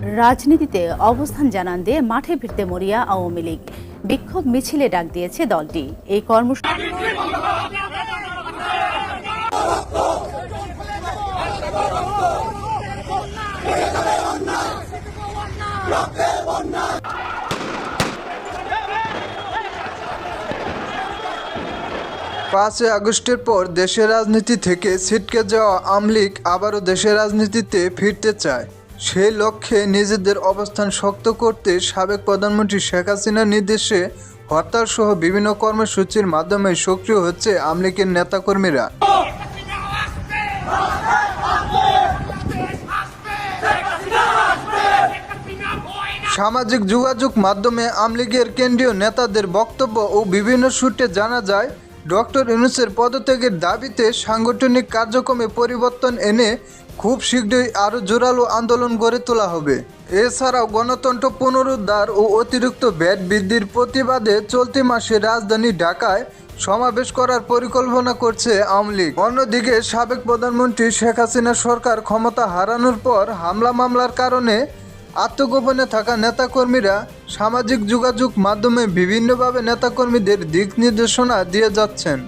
রাজনীতিতে অবস্থান জানান দিয়ে মাঠে ফিরতে মরিয়া আওয়ামী লীগ। বিক্ষোভ মিছিলে ডাক দিয়েছে দলটি। এই কর্মসূচি পাঁচই আগস্টের পর দেশের রাজনীতি থেকে ছিটকে যাওয়া আওয়ামী লীগ আবারও দেশের রাজনীতিতে ফিরতে চায়। সেই লক্ষ্যে নিজেদের অবস্থান শক্ত করতে সাবেক প্রধানমন্ত্রী শেখ হাসিনার নির্দেশে হরতাল সহ বিভিন্ন কর্মসূচির মাধ্যমে সক্রিয় হচ্ছে আওয়ামী লীগের নেতাকর্মীরা। সামাজিক যোগাযোগ মাধ্যমে আওয়ামী লীগের কেন্দ্রীয় নেতাদের বক্তব্য ও বিভিন্ন সূত্রে জানা যায়, ডক্টর ইউনূসের পদত্যাগের দাবিতে সাংগঠনিক কার্যক্রমে পরিবর্তন এনে খুব শীঘ্রই আরও জোরালো আন্দোলন গড়ে তোলা হবে। এছাড়াও গণতন্ত্র পুনরুদ্ধার ও অতিরিক্ত ভ্যাট বৃদ্ধির প্রতিবাদে চলতি মাসে রাজধানী ঢাকায় সমাবেশ করার পরিকল্পনা করছে আওয়ামী লীগ। অন্যদিকে সাবেক প্রধানমন্ত্রী শেখ হাসিনা সরকার ক্ষমতা হারানোর পর হামলা মামলার কারণে আত্মগোপনে থাকা নেতাকর্মীরা সামাজিক যোগাযোগ মাধ্যমে বিভিন্নভাবে নেতাকর্মীদের দিক নির্দেশনা দিয়ে যাচ্ছেন।